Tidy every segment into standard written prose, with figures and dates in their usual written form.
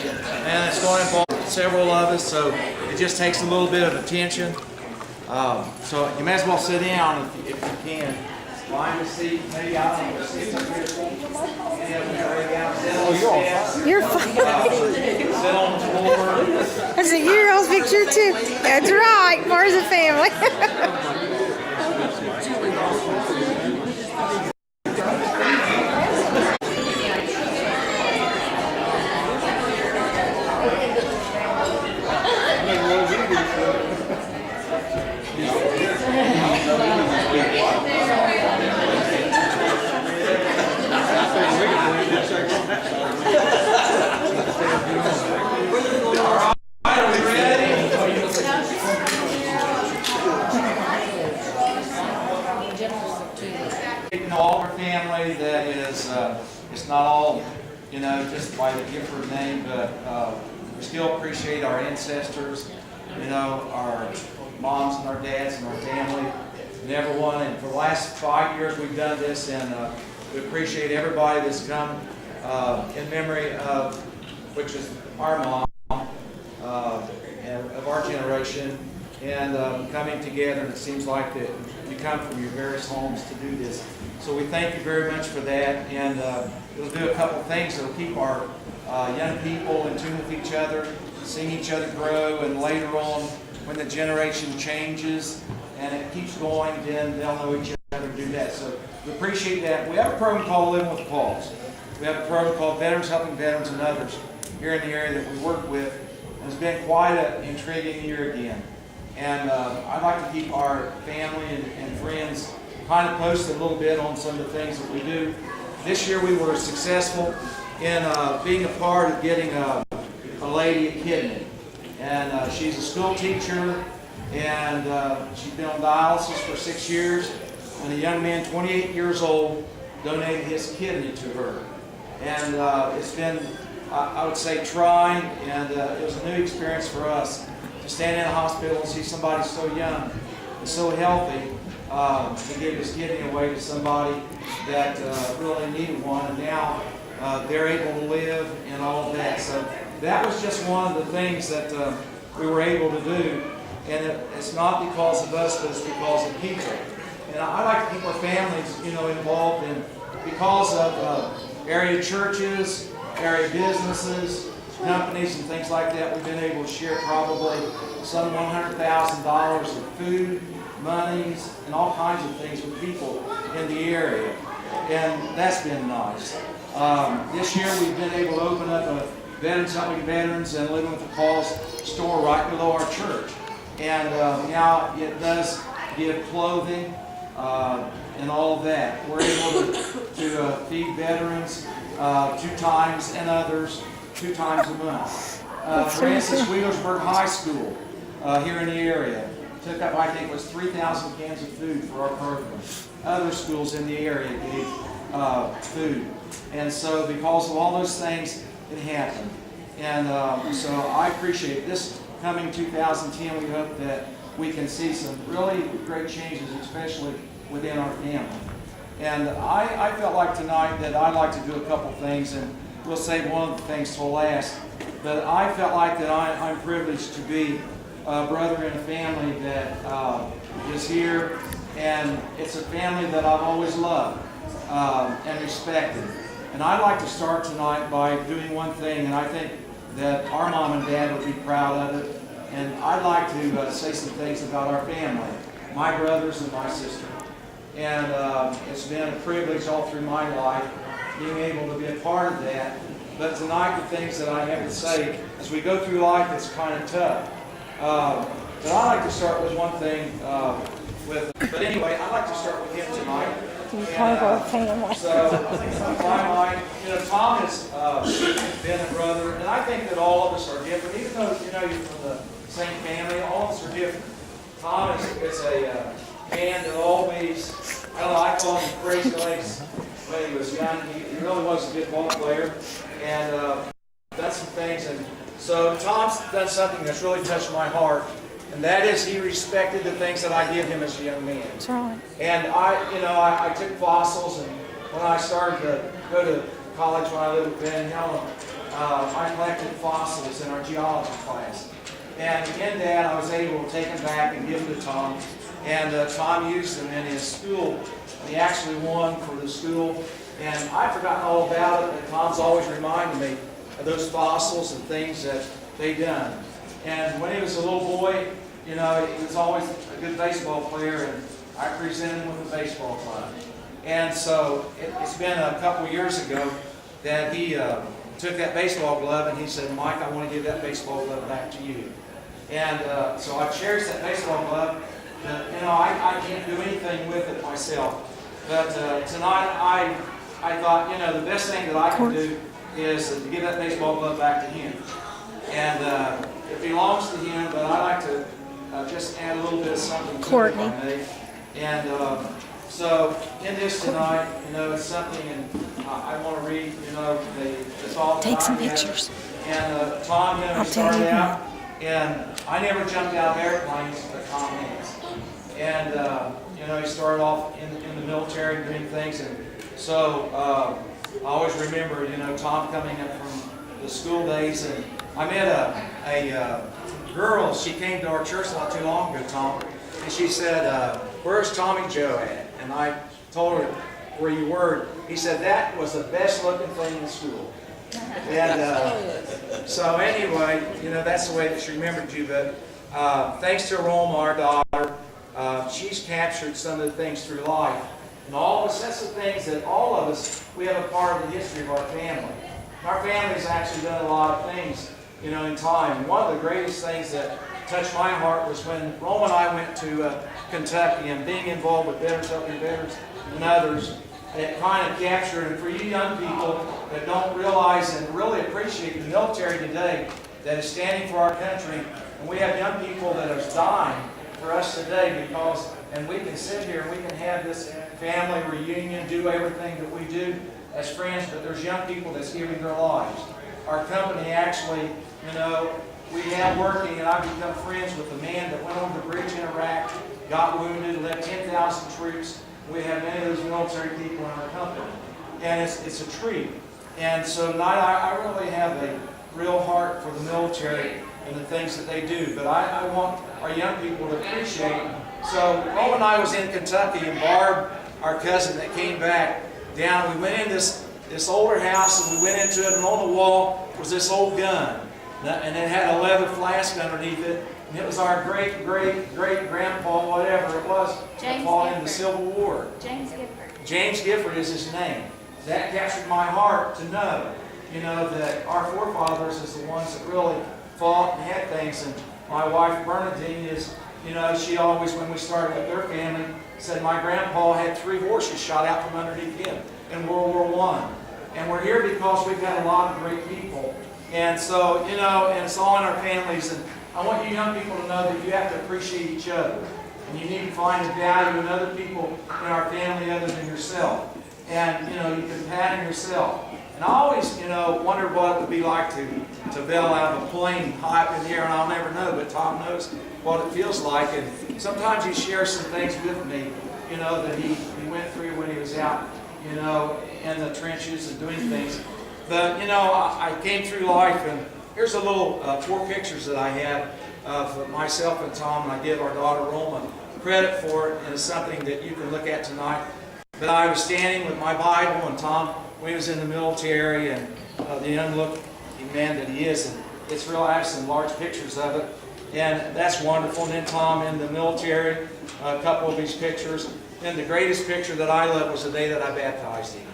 and it's going to involve several of us, so it just takes a little bit of attention. So you may as well sit down if you can. Find a seat, maybe I don't know, sit up here. You're fine. Sit on the floor. That's a year-old picture too. That's right, for the family. All our family that is, it's not all, just by the Gifford name, but we still appreciate our ancestors, our moms and our dads and our family and everyone. And for the last 5 years we've done this, and we appreciate everybody that's come in memory of, which is our mom, and of our generation, and coming together. And it seems like that you come from your various homes to do this. So we thank you very much for that, and we'll do a couple of things that'll keep our young people in tune with each other, seeing each other grow, and later on, when the generation changes and it keeps going, then they'll know each other and do that. So we appreciate that. We have a program called Living with the Cause. We have a program called Veterans Helping Veterans and Others here in the area that we work with. And it's been quite an intriguing year again. And I'd like to keep our family and friends kind of posted a little bit on some of the things that we do. This year we were successful in being a part of getting a lady a kidney. And she's a school teacher, and she's been on dialysis for 6 years. And a young man, 28 years old, donated his kidney to her. And it's been, I would say, trying, and it was a new experience for us to stand in a hospital and see somebody so young and so healthy to give his kidney away to somebody that really needed one, and now they're able to live and all of that. So that was just one of the things that we were able to do, and it's not because of us, but it's because of people. And I like to keep our families, involved in, because of area churches, area businesses, companies, and things like that. We've been able to share probably some $100,000 of food, monies, and all kinds of things with people in the area, and that's been nice. This year we've been able to open up a Veterans Helping Veterans and Living with the Cause store right below our church, and now it does give clothing and all of that. We're able to feed veterans 2 times, and others 2 times a month. For instance, Wheelersburg High School here in the area took up, I think it was 3,000 cans of food for our program. Other schools in the area gave food. And so because of all those things, it happened. And so I appreciate this coming 2010. We hope that we can see some really great changes, especially within our family. And I felt like tonight that I'd like to do a couple things, and we'll save one of the things till last. But I felt like that I'm privileged to be a brother in a family that is here, and it's a family that I've always loved and respected. And I'd like to start tonight by doing one thing, and I think that our mom and dad would be proud of it. And I'd like to say some things about our family, my brothers and my sister. And it's been a privilege all through my life being able to be a part of that. But tonight, the things that I have to say, as we go through life, it's kind of tough. But I'd like to start with one thing. But anyway, I'd like to start with him tonight. Part of our family. So, in my mind, Tom has been a brother, and I think that all of us are different. Even though you're from the same family, all of us are different. Tom is a man that always, I call him crazy legs when he was young. He really was a good ball player, and done some things. And so Tom's done something that's really touched my heart, and that is he respected the things that I did him as a young man. That's right. And I took fossils, and when I started to go to college when I lived with Ben and Helen, I collected fossils in our geology class. And in that, I was able to take them back and give them to Tom. And Tom used them in his school. He actually won for the school. And I've forgotten all about it, but Tom's always reminded me of those fossils and things that they've done. And when he was a little boy, you know, he was always a good baseball player, and I presented him with a baseball club. And so it's been a couple years ago that he took that baseball glove and he said, "Mike, I want to give that baseball glove back to you." And so I've cherished that baseball glove. You know, I can't do anything with it myself. But tonight I thought, you know, the best thing that I can do is to give that baseball glove back to him. And it belongs to him, but I like to just add a little bit of something to it, if I may. And so in this tonight, you know, it's something, and I want to read, you know, it's all Take some pictures. And Tom, you know, he started out, and I never jumped out of airplanes, but Tom has. And you know, he started off in the military doing things, and so I always remember, you know, Tom coming up from the school days, and I met a girl. She came to our church not too long ago, Tom, and she said, "Where's Tommy Joe at?" And I told her where you were. He said, "That was the best looking thing in school." And so anyway, you know, that's the way that she remembered you. But thanks to Roma, our daughter, she's captured some of the things through life. And all of us, that's the things that all of us, we have a part of the history of our family. And our family's actually done a lot of things, you know, in time. And one of the greatest things that touched my heart was when Roma and I went to Kentucky, and being involved with Veterans Helping Veterans and others, it kind of captured. And for you young people that don't realize and really appreciate the military today that is standing for our country, and we have young people that are dying for us today because, and we can sit here and we can have this family reunion, do everything that we do as friends, but there's young people that's giving their lives. Our company actually, you know, we have working, and I've become friends with a man that went over the bridge in Iraq, got wounded, led 10,000 troops. We have many of those military people in our company, and it's a treat. And so tonight I really have a real heart for the military and the things that they do, but I want our young people to appreciate. So Rome and I was in Kentucky, and Barb, our cousin that came back down, we went in this older house, and we went into it, and on the wall was this old gun, and it had a leather flask underneath it, and it was our great-great-great-grandpa, whatever it was, that fought in the Civil War. James Gifford. James Gifford is his name. That captured my heart to know, you know, that our forefathers is the ones that really fought and had things. And my wife Bernadine is, you know, she always, when we started with their family, said my grandpa had 3 horses shot out from underneath him in World War I. And we're here because we've got a lot of great people. And so, you know, and it's all in our families. And I want you young people to know that you have to appreciate each other. And you need to find the value in other people in our family other than yourself. And, you know, you can pattern yourself. And I always, you know, wondered what it would be like to bail out of a plane high up in the air, and I'll never know, but Tom knows what it feels like. And sometimes he shares some things with me, you know, that he went through when he was out, you know, in the trenches and doing things. But, you know, I came through life, and here's a little 4 pictures that I had of myself and Tom, and I give our daughter Roma credit for it, and it's something that you can look at tonight. But I was standing with my Bible, and Tom, when he was in the military, and the young looking man that he is, and it's real. I have some large pictures of it, and that's wonderful. And then Tom in the military, a couple of these pictures. And the greatest picture that I love was the day that I baptized him.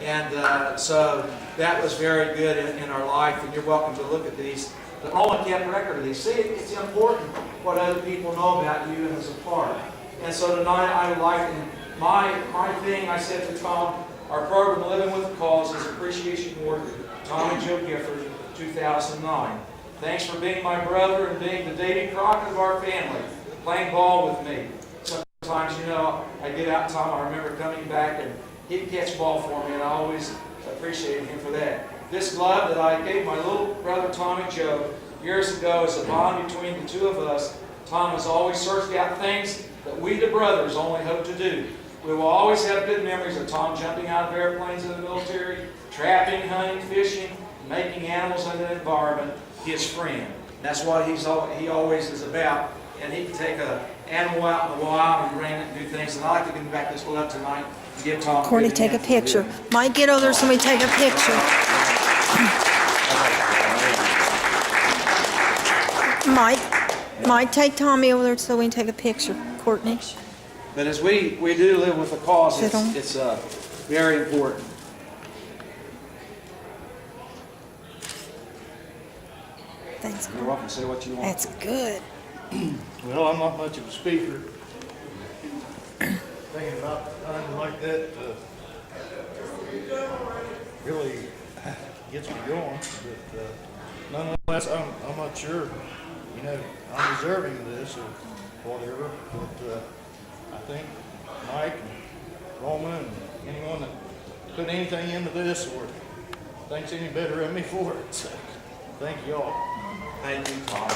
And so that was very good in our life, and you're welcome to look at these. But Roma kept record of these. See, it's important what other people know about you and as a part. And so tonight I would like, and my thing, I said to Tom, our program, Living with the Cause, is Appreciation Award, Tom and Joe Gifford, 2009. Thanks for being my brother and being the Davy Crockett of our family, playing ball with me. Sometimes, you know, I get out, Tom, I remember coming back, and he'd catch ball for me, and I always appreciated him for that. This glove that I gave my little brother, Tommy Joe, years ago is a bond between the two of us. Tom has always searched out things that we, the brothers, only hope to do. We will always have good memories of Tom jumping out of airplanes in the military, trapping, hunting, fishing, making animals in the environment his friend. That's what he always is about. And he can take an animal out in the wild and bring it and do things. And I like to give back this one up tonight and give Tom. Courtney, take a picture. Mike, get over there so we take a picture. Mike, take Tommy over there so we can take a picture. Courtney. But as we do live with the cause, Sit on. it's very important. Thanks. You're welcome to say what you want. That's good. Well, I'm not much of a speaker. Thinking about times like that really gets me going. But nonetheless, I'm not sure. You know, I'm deserving of this or whatever. But I think Mike and Roman and anyone that put anything into this or thinks any better of me for it. So, thank you all. Thank you, Tom.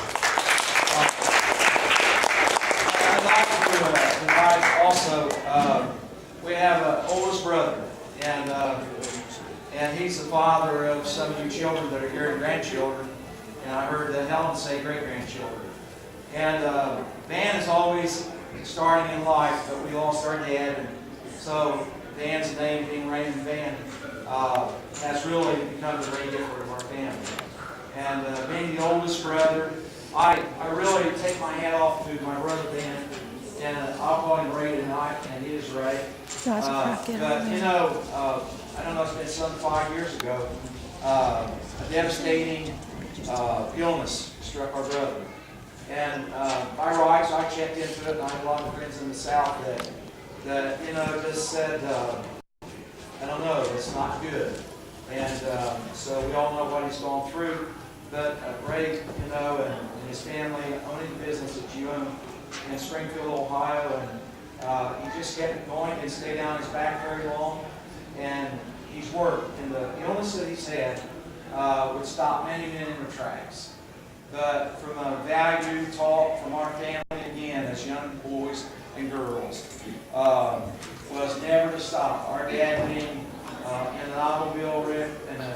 I'd like to invite also, we have an oldest brother, and he's the father of some of you children that are here and grandchildren, and I heard Helen say great-grandchildren. And Dan is always starting in life, but we all start Dad, and so Dan's name being Raymond Van has really become the Ray Gifford of our family. And being the oldest brother, I really take my hat off to my brother Dan, and I'll call him Ray tonight, and he is Ray. But you know, I don't know, it's been some 5 years ago, a devastating illness struck our brother. And by rights, I checked into it, and I have a lot of friends in the South that you know, just said, I don't know, it's not good. And so we all know what he's gone through. But Ray, you know, and his family owning the business that you own in Springfield, Ohio, and he just kept going, didn't stay down his back very long, and he's worked. And the illness that he's had would stop many men in their tracks. But from a value taught from our family, again, as young boys and girls, was never to stop. Our dad being in an automobile wreck and a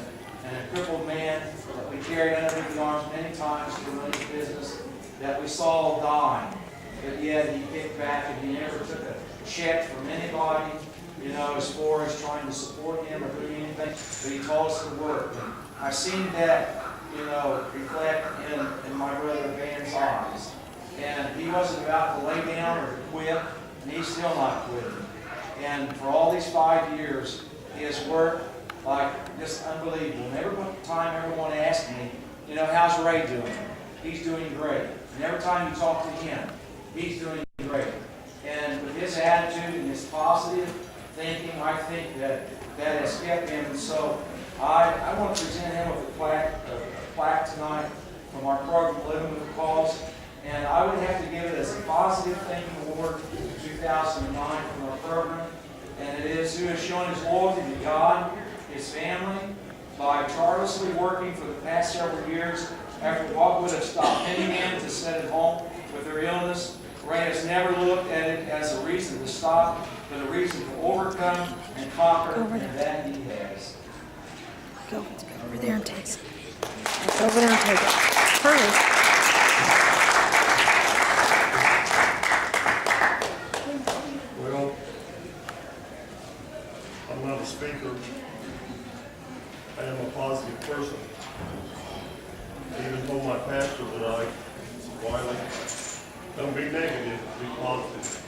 crippled man that we carried underneath the arms many times to run his business, that we saw dying. But yet he kicked back and he never took a check from anybody, you know, as far as trying to support him or doing anything, but he told us to work. And I've seen that, you know, reflect in my brother Van's eyes. And he wasn't about to lay down or to quit, and he's still not quitting. And for all these 5 years, he has worked like just unbelievable. And every time everyone asks me, you know, how's Ray doing? He's doing great. And every time you talk to him, he's doing great. And with his attitude and his positive thinking, I think that has kept him. And so I want to present him with a plaque tonight from our program, Living with the Cause. And I would have to give it as a positive thinking award for 2009 from our program. And it is who has shown his loyalty to God, his family, by tirelessly working for the past several years after what would have stopped many men to sit at home with their illness. Ray has never looked at it as a reason to stop, but a reason to overcome and conquer, and that he has. Go over there and take it. Go over there and take it. Hurry. Well, I'm not a speaker. I am a positive person. Even told my pastor that I, Wiley, don't be negative, be positive.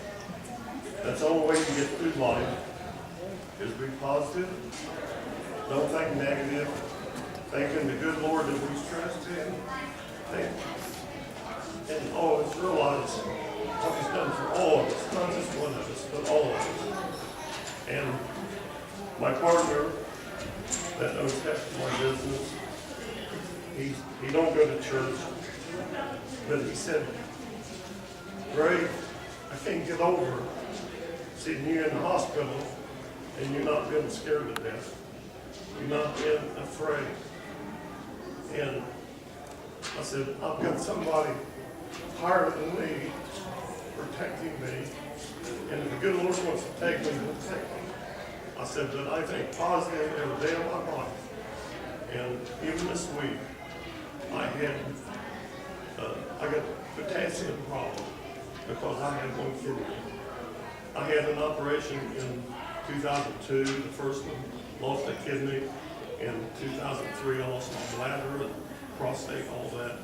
That's the only way you get through life, is be positive. Don't think negative. Think in the good Lord that we trust in. And always realize what He's done for all of us, not just one of us, but all of us. And my partner that knows half of my business, he don't go to church, but he said, Ray, I can't get over seeing you in the hospital and you're not being scared to death. You're not being afraid. And I said, I've got somebody higher than me protecting me, and if the good Lord wants to take me, he'll take me. I said, but I think positive every day of my life. And even this week, I got a potassium problem because I had one kidney. I had an operation in 2002, the first one, lost a kidney. In 2003, I lost my bladder, prostate, all that.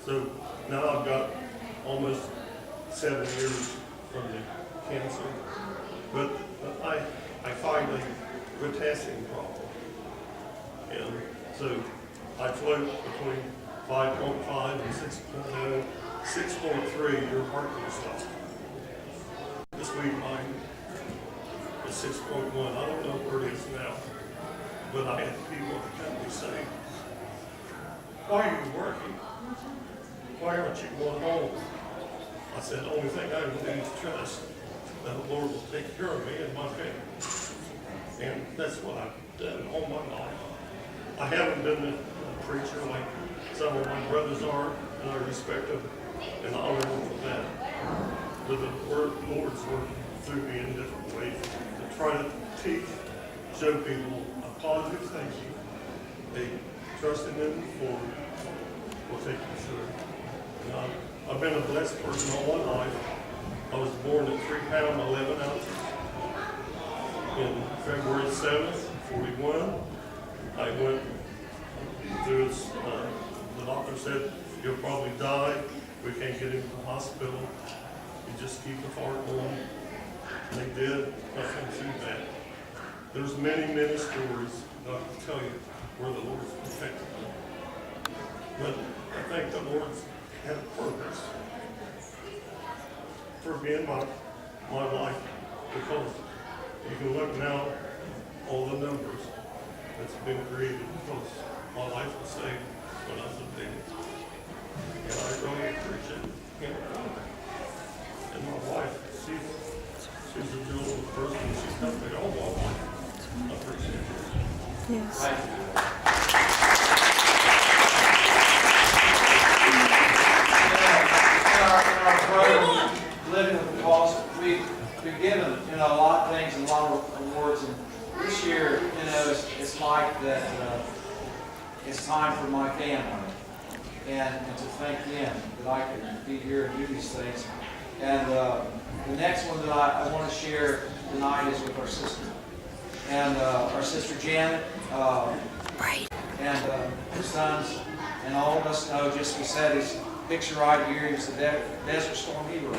So now I've got almost 7 years from the cancer. But I find a potassium problem. And so I float between 5.5 and 6.0, 6.3, your heart can stop. This week mine is 6.1. I don't know where it is now, but I had people at the company say, "Why are you working? Why aren't you going home?" I said, "The only thing I can do is trust that the Lord will take care of me and my family." And that's what I've done all my life. I haven't been a preacher like some of my brothers are, and I respect them and honor them for that. But the Lord's working through me in different ways to try to teach, show people a positive thinking, a trusting in the Lord will take you through. And I've been a blessed person all my life. I was born at 3 pounds 11 ounces. In February 7th, 41, I went through his, the doctor said, "You'll probably die. We can't get him to the hospital. You just keep the heart going." And they did. Nothing too bad. There's many, many stories that I can tell you where the Lord's protected me. But I think the Lord's had a purpose for me in my life, because you can look now, all the numbers that's been created, because my life was saved when I was a baby. And I really appreciate him. And my wife, she's a beautiful person. She's helped me all my life. I appreciate it. Yes. Our program, Living with the Cause, we've given, a lot of things and a lot of awards, and this year, it's like that, it's time for my family, and to thank them that I could be here and do these things. And the next one that I want to share tonight is with our sister, and our sister Janet, and her sons, and all of us know, just we said his picture right here, he was a Desert Storm hero.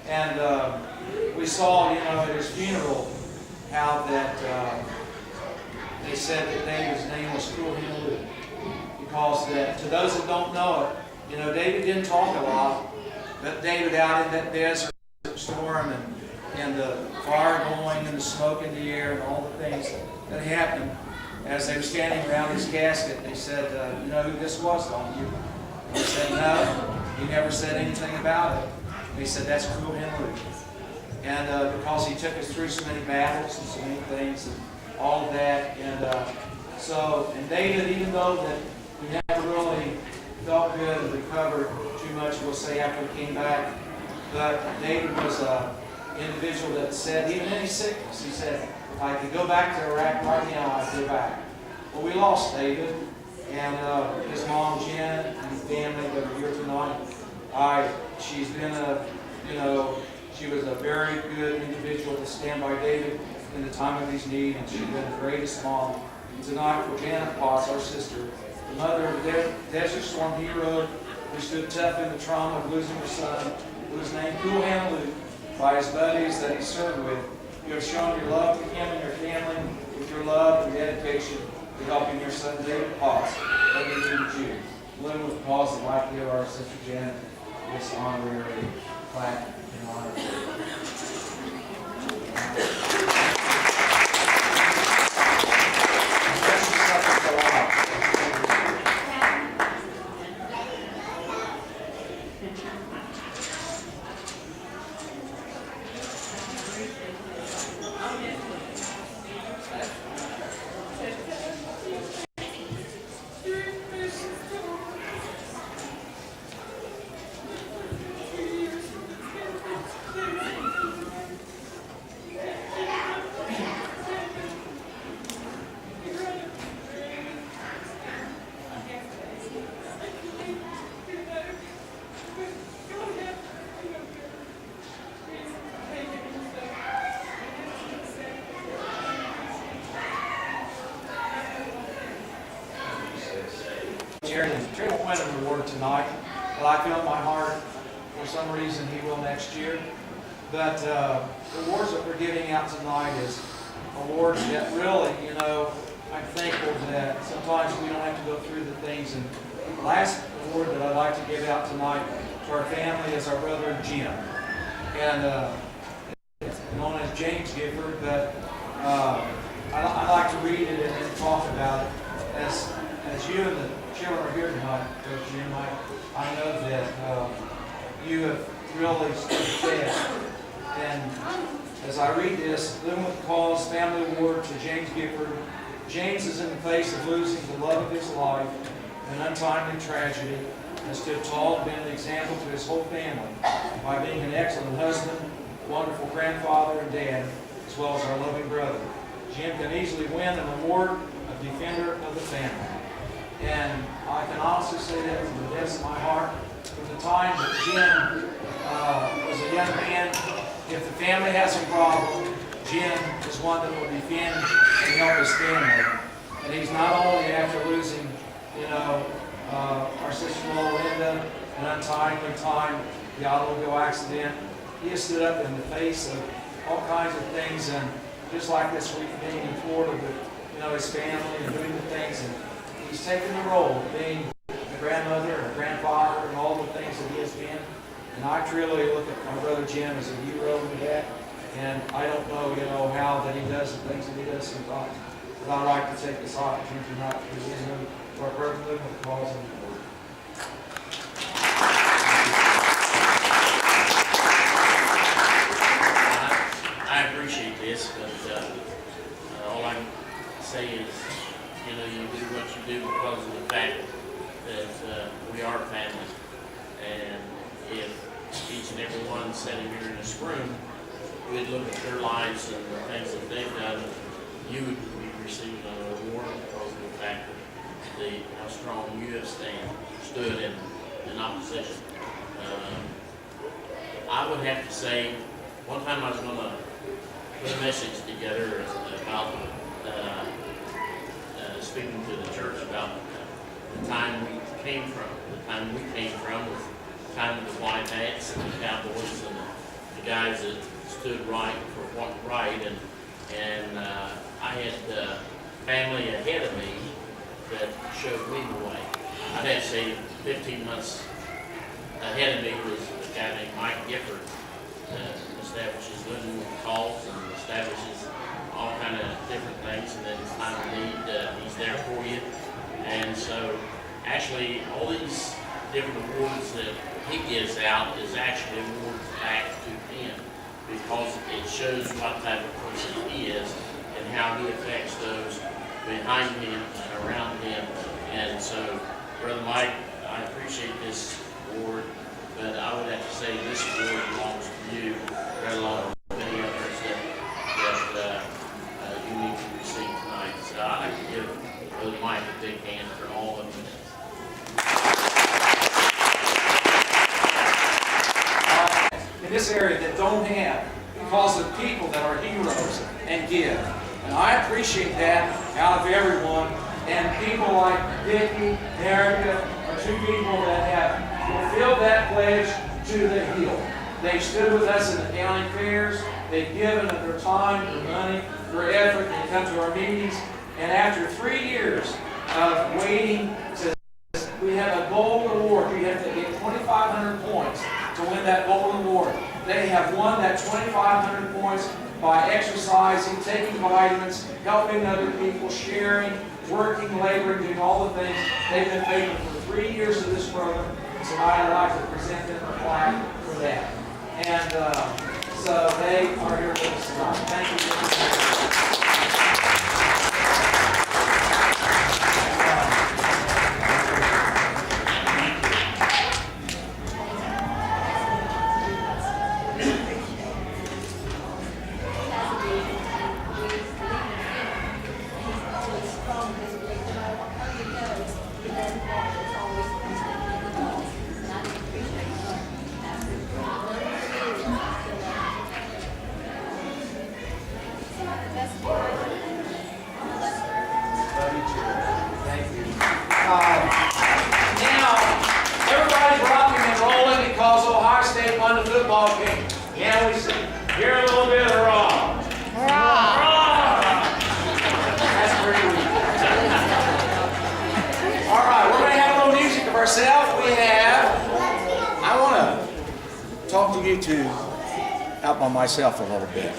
And we saw, at his funeral, how that they said that David's name was Cool Him, because that, to those that don't know it, David didn't talk a lot, but David out in that desert storm and the fire going and the smoke in the air and all the things that happened, as they were standing around his casket, they said, "You know who this was on you?" And he said, "No." He never said anything about it. And he said, "That's Cool Henry." And because he took us through so many battles and so many things and all of that. And David, even though that we never really felt good and recovered too much, we'll say, after he came back, but David was an individual that said, even in his sickness, he said, "If I could go back to Iraq right now, I'd go back." Well, we lost David, and his mom, Jen, and the family that are here tonight. She's been she was a very good individual to stand by David in the time of his need, and she's been the greatest mom. And tonight, for Janet Potts, our sister, the mother of the Desert Storm hero, who stood tough in the trauma of losing her son, who was named Cool Hand Luke by his buddies that he served with. You have shown your love to him and your family with your love and dedication to helping your son David Potts that he needed you. Living with the cause of life, give our sister Janet this honorary plaque in honor of her. Terry won't win an award tonight, but I feel in my heart for some reason he will next year. But the awards that we're giving out tonight is awards that really, you know, I'm thankful that sometimes we don't have to go through the things. And the last award that I'd like to give out tonight to our family is our brother Jim. And it's known as James Gifford, but I like to read it and then talk about it. As you and the children are here tonight, Coach Jim, I know that you have really stood fast. And as I read this, Living with the Cause Family Award to James Gifford. James is in the face of losing the love of his life, an untimely tragedy, and stood tall and been an example to his whole family by being an excellent husband, wonderful grandfather and dad, as well as our loving brother. Jim can easily win an award of Defender of the Family. And I can honestly say that from the depths of my heart, from the time that Jim was a young man, if the family has a problem, Jim is one that will defend and help his family. And he's not only after losing, you know, our sister-in-law Linda, an untimely time, the automobile accident, he has stood up in the face of all kinds of things, and just like this week being in Florida with, you know, his family and doing the things, and he's taken the role of being a grandmother and a grandfather and all the things that he has been. And I truly look at my brother Jim as a hero in that. And I don't know, you know, how that he does the things that he does sometimes. But I'd like to take this opportunity tonight to present him to our brother Living with the Cause and the Lord. I appreciate this, but all I can say is, you know, you do what you do because of the fact that we are family. And if each and every one sitting here in this room, we'd look at their lives and the things that they've done, you would be receiving an award because of the fact that how strong you have stood in opposition. I would have to say, one time I was going to put a message together about speaking to the church about the time we came from. The time we came from was the time of the white hats and the cowboys and the guys that stood right for what right, and I had family ahead of me that showed me the way. I'd have to say 15 months ahead of me was a guy named Mike Gifford, establishes living with calls and establishes all kind of different things, and then time of need, he's there for you. And so actually all these different awards that he gives out is actually awards back to him, because it shows what type of person he is and how he affects those behind him and around him. And so, Brother Mike, I appreciate this award, but I would have to say this award belongs to you, right along with many others that you need to receive tonight. So I'd like to give Brother Mike a big hand for all of them. In this area that don't have, because of people that are heroes and give. And I appreciate that out of everyone. And people like Vicki, Erica, are two people that have fulfilled that pledge to the hill. They've stood with us in the county fairs. They've given of their time, their money, their effort. They come to our meetings. And after 3 years of waiting we have a gold award. You have to get 2,500 points to win that gold award. They have won that 2,500 points by exercising, taking vitamins, helping other people, sharing, working, laboring, doing all the things. They've been faithful for 3 years of this program. Tonight I'd like to present them a plaque for that. And so they are here with us tonight. Thank you. talk to you two out by myself a little bit.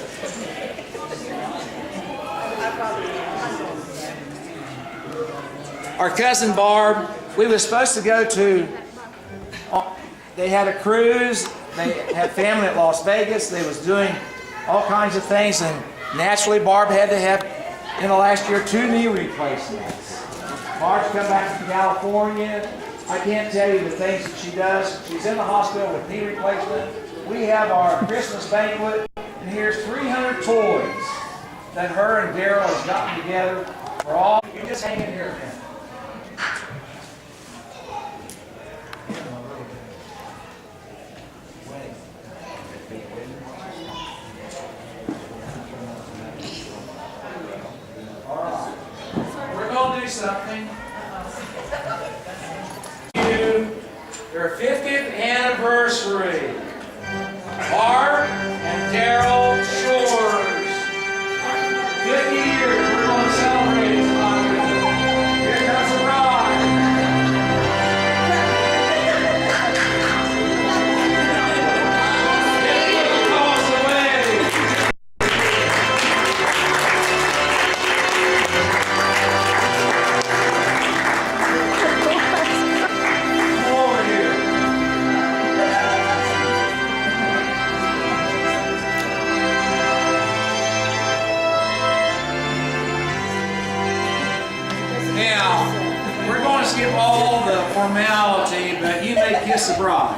Our cousin Barb, we were supposed to go to, they had a cruise, they had family at Las Vegas, they was doing all kinds of things, and naturally Barb had to have, in the last year, 2 knee replacements. Barb's come back from California. I can't tell you the things that she does. She's in the hospital with knee replacement. We have our Christmas banquet, and here's 300 toys that her and Daryl has gotten together for all. You just hang in here a minute. All right. We're going to do something. Their 50th anniversary. Barb and Daryl Shores. 50 years. We're going to celebrate it tonight. Here comes the bride. Across the way. Come over here. Now, we're going to skip all the formality, but you may kiss the bride.